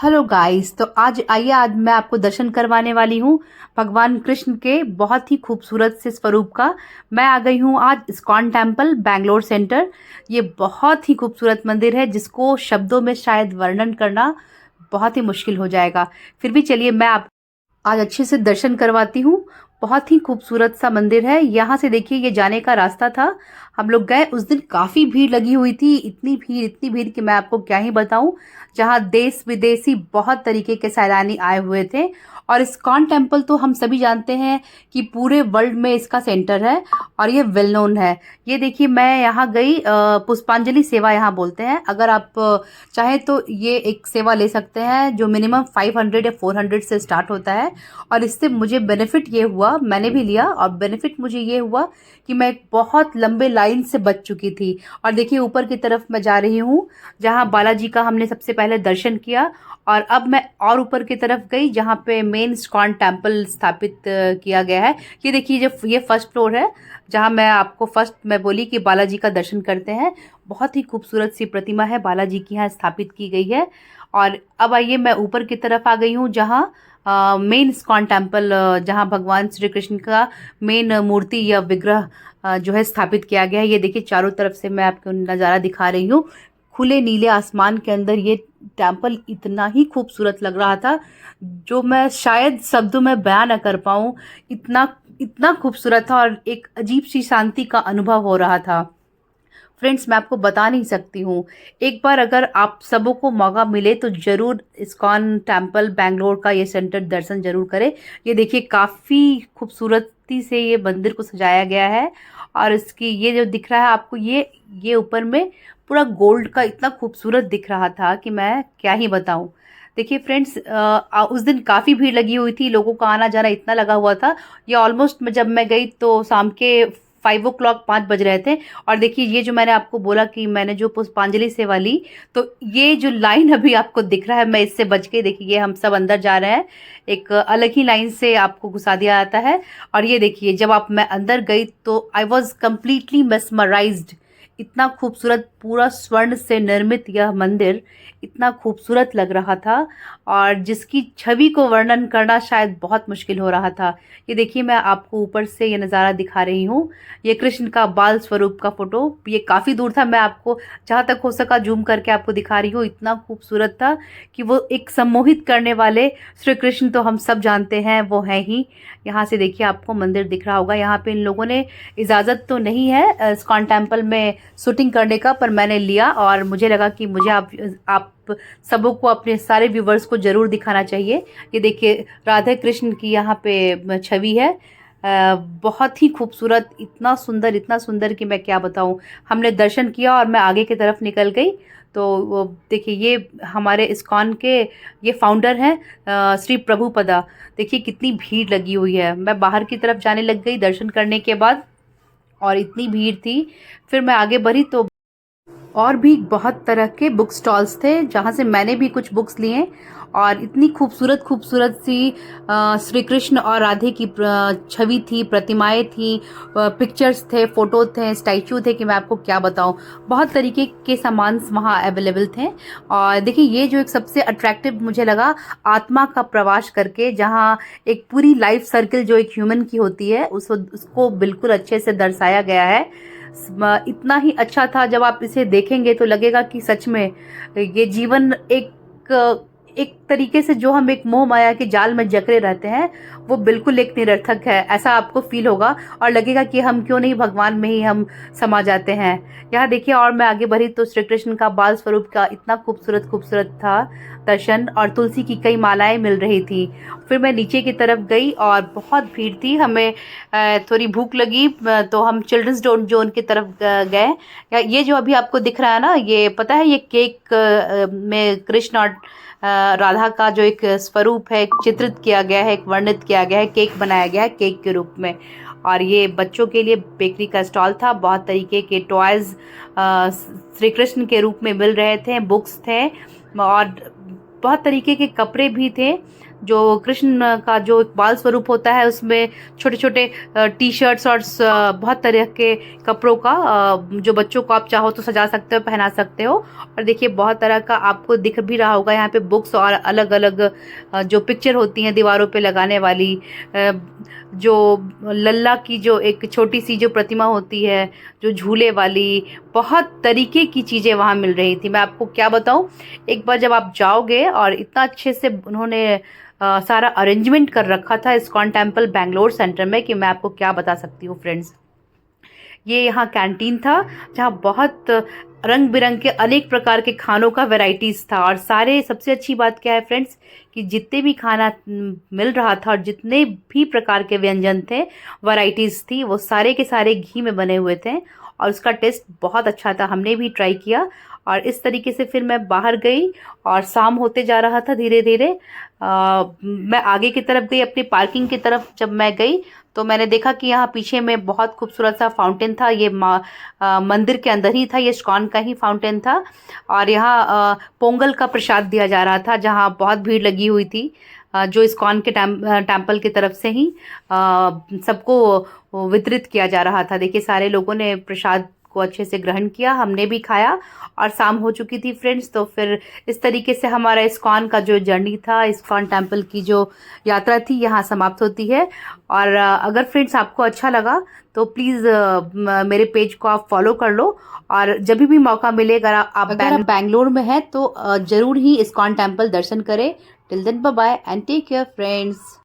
Hello guys. तो आज मैं आपको दर्शन करवाने वाली हूँ भगवान कृष्ण के बहुत ही खूबसूरत से स्वरूप का। मैं आ गई हूँ आज इस्कॉन टेम्पल बैंगलोर सेंटर। ये बहुत ही खूबसूरत मंदिर है जिसको शब्दों में शायद वर्णन करना बहुत ही मुश्किल हो जाएगा। फिर भी चलिए मैं आप आज अच्छे से दर्शन करवाती हूँ। बहुत ही खूबसूरत सा मंदिर है। यहाँ से देखिए ये जाने का रास्ता था। हम लोग गए उस दिन, काफ़ी भीड़ लगी हुई थी। इतनी भीड़ कि मैं आपको क्या ही बताऊँ। जहाँ देश विदेशी बहुत तरीके के सैलानी आए हुए थे। और इस्कॉन टेम्पल तो हम सभी जानते हैं कि पूरे वर्ल्ड में इसका सेंटर है और ये वेल नोन है। ये देखिए मैं यहाँ गई, पुष्पांजलि सेवा यहाँ बोलते हैं। अगर आप चाहे तो ये एक सेवा ले सकते हैं जो मिनिमम 500 या 400 से स्टार्ट होता है। और इससे मुझे बेनिफिट ये हुआ, मैंने भी लिया और बेनिफिट मुझे ये हुआ कि मैं एक बहुत लंबे लाइन से बच चुकी थी। और देखिए ऊपर की तरफ मैं जा रही हूँ जहाँ बालाजी का हमने सबसे पहले दर्शन किया। और अब मैं और ऊपर की तरफ गई जहाँ पे मेन इस्कॉन टेम्पल स्थापित किया गया है। ये देखिए जो ये फर्स्ट फ्लोर है जहाँ मैं आपको फर्स्ट मैं बोली कि बालाजी का दर्शन करते हैं। बहुत ही खूबसूरत सी प्रतिमा है बालाजी की यहाँ स्थापित की गई है। और अब आइए मैं ऊपर की तरफ आ गई हूँ जहाँ मेन इस्कॉन टेम्पल, जहाँ भगवान श्री कृष्ण का मेन मूर्ति या विग्रह जो है स्थापित किया गया है। ये देखिए चारों तरफ से मैं आपको नज़ारा दिखा रही हूँ। खुले नीले आसमान के अंदर ये टेम्पल इतना ही खूबसूरत लग रहा था जो मैं शायद शब्दों में बयां न कर पाऊँ। इतना इतना खूबसूरत था और एक अजीब सी शांति का अनुभव हो रहा था। फ्रेंड्स मैं आपको बता नहीं सकती हूँ। एक बार अगर आप सबों को मौका मिले तो ज़रूर इस्कॉन टेम्पल बैंगलोर का ये सेंटर दर्शन ज़रूर करें। ये देखिए काफ़ी खूबसूरती से ये मंदिर को सजाया गया है। और इसकी ये जो दिख रहा है आपको, ये ऊपर में पूरा गोल्ड का इतना खूबसूरत दिख रहा था कि मैं क्या ही बताऊँ। देखिए फ्रेंड्स, उस दिन काफ़ी भीड़ लगी हुई थी, लोगों का आना जाना इतना लगा हुआ था। ये ऑलमोस्ट जब मैं गई तो शाम के 5 o'clock 5 बज रहे थे। और देखिए ये जो मैंने आपको बोला कि मैंने जो पुष्पांजलि सेवा ली, तो ये जो लाइन अभी आपको दिख रहा है, मैं इससे बच के, देखिए ये हम सब अंदर जा रहे हैं। एक अलग ही लाइन से आपको घुसा दिया जाता है। और ये देखिए जब मैं अंदर गई तो आई वॉज कम्प्लीटली मेस्मराइज्ड। इतना खूबसूरत पूरा स्वर्ण से निर्मित यह मंदिर इतना खूबसूरत लग रहा था और जिसकी छवि को वर्णन करना शायद बहुत मुश्किल हो रहा था। ये देखिए मैं आपको ऊपर से ये नज़ारा दिखा रही हूँ। ये कृष्ण का बाल स्वरूप का फोटो, ये काफ़ी दूर था, मैं आपको जहाँ तक हो सका जूम करके आपको दिखा रही हूँ। इतना खूबसूरत था कि वो एक सम्मोहित करने वाले श्री कृष्ण तो हम सब जानते हैं वो हैं ही। यहाँ से देखिए आपको मंदिर दिख रहा होगा। यहाँ पे इन लोगों ने इजाज़त तो नहीं है इस्कॉन टेम्पल में शूटिंग करने का, पर मैंने लिया और मुझे लगा कि मुझे आप सबों को, अपने सारे व्यूवर्स को ज़रूर दिखाना चाहिए। ये देखिए राधे कृष्ण की यहाँ पे छवि है। बहुत ही खूबसूरत, इतना सुंदर कि मैं क्या बताऊँ। हमने दर्शन किया और मैं आगे की तरफ निकल गई। तो वो देखिए ये हमारे इस्कॉन के ये फाउंडर हैं, श्री प्रभुपदा। देखिए कितनी भीड़ लगी हुई है। मैं बाहर की तरफ जाने लग गई दर्शन करने के बाद और इतनी भीड़ थी। फिर मैं आगे बढ़ी तो और भी बहुत तरह के बुक स्टॉल्स थे जहाँ से मैंने भी कुछ बुक्स लिए। और इतनी खूबसूरत खूबसूरत सी श्री कृष्ण और राधे की छवि थी, प्रतिमाएं थी, पिक्चर्स थे, फोटो थे, स्टैचू थे कि मैं आपको क्या बताऊं। बहुत तरीके के सामान वहाँ अवेलेबल थे। और देखिए ये जो एक सबसे अट्रैक्टिव मुझे लगा, आत्मा का प्रवास करके, जहाँ एक पूरी लाइफ सर्किल जो एक ह्यूमन की होती है उसको बिल्कुल अच्छे से दर्शाया गया है। इतना ही अच्छा था, जब आप इसे देखेंगे तो लगेगा कि सच में ये जीवन एक तरीके से जो हम एक मोह माया के जाल में जकड़े रहते हैं वो बिल्कुल एक निरर्थक है, ऐसा आपको फील होगा। और लगेगा कि हम क्यों नहीं भगवान में ही हम समा जाते हैं। यहाँ देखिए और मैं आगे बढ़ी तो श्री कृष्ण का बाल स्वरूप का इतना खूबसूरत खूबसूरत था दर्शन, और तुलसी की कई मालाएं मिल रही थी। फिर मैं नीचे की तरफ गई और बहुत भीड़ थी, हमें थोड़ी भूख लगी तो हम चिल्ड्रंस जोन की तरफ गए। ये जो अभी आपको दिख रहा है ना, ये पता है ये केक में कृष्ण और राधा का जो एक स्वरूप है चित्रित किया गया है, एक वर्णित किया गया है, केक बनाया गया है केक के रूप में। और ये बच्चों के लिए बेकरी का स्टॉल था। बहुत तरीके के टॉयज श्री कृष्ण के रूप में मिल रहे थे, बुक्स थे और बहुत तरीके के कपड़े भी थे। जो कृष्ण का जो एक बाल स्वरूप होता है उसमें छोटे छोटे टी शर्ट्स और बहुत तरह के कपड़ों का जो बच्चों को आप चाहो तो सजा सकते हो, पहना सकते हो। और देखिए बहुत तरह का आपको दिख भी रहा होगा यहाँ पे बुक्स और अलग अलग जो पिक्चर होती हैं दीवारों पे लगाने वाली, जो लल्ला की जो एक छोटी सी जो प्रतिमा होती है, जो झूले वाली, बहुत तरीके की चीज़ें वहाँ मिल रही थी। मैं आपको क्या बताऊँ, एक बार जब आप जाओगे और इतना अच्छे से उन्होंने सारा अरेंजमेंट कर रखा था इस्कॉन टेम्पल बैंगलोर सेंटर में कि मैं आपको क्या बता सकती हूँ फ्रेंड्स। ये यहाँ कैंटीन था जहाँ बहुत रंग बिरंग के अनेक प्रकार के खानों का वैरायटीज़ था। और सारे, सबसे अच्छी बात क्या है फ्रेंड्स कि जितने भी खाना मिल रहा था और जितने भी प्रकार के व्यंजन थे, वैरायटीज़ थी, वो सारे के सारे घी में बने हुए थे और उसका टेस्ट बहुत अच्छा था। हमने भी ट्राई किया और इस तरीके से फिर मैं बाहर गई और शाम होते जा रहा था धीरे धीरे। मैं आगे की तरफ गई, अपनी पार्किंग की तरफ जब मैं गई तो मैंने देखा कि यहाँ पीछे में बहुत खूबसूरत सा फाउंटेन था। ये मंदिर के अंदर ही था, ये इस्कॉन का ही फाउंटेन था। और यहाँ पोंगल का प्रसाद दिया जा रहा था जहाँ बहुत भीड़ लगी हुई थी, जो इस्कॉन के टेम्पल की तरफ से ही सबको वितरित किया जा रहा था। देखिए सारे लोगों ने प्रसाद को अच्छे से ग्रहण किया, हमने भी खाया और शाम हो चुकी थी फ्रेंड्स। तो फिर इस तरीके से हमारा इस्कॉन का जो जर्नी था, इस्कॉन टेम्पल की जो यात्रा थी, यहाँ समाप्त होती है। और अगर फ्रेंड्स आपको अच्छा लगा तो प्लीज़ मेरे पेज को आप फॉलो कर लो और जब भी मौका मिले अगर आप बैंगलोर में हैं तो ज़रूर ही इस्कॉन टेम्पल दर्शन करें। Till then bye bye and take care friends.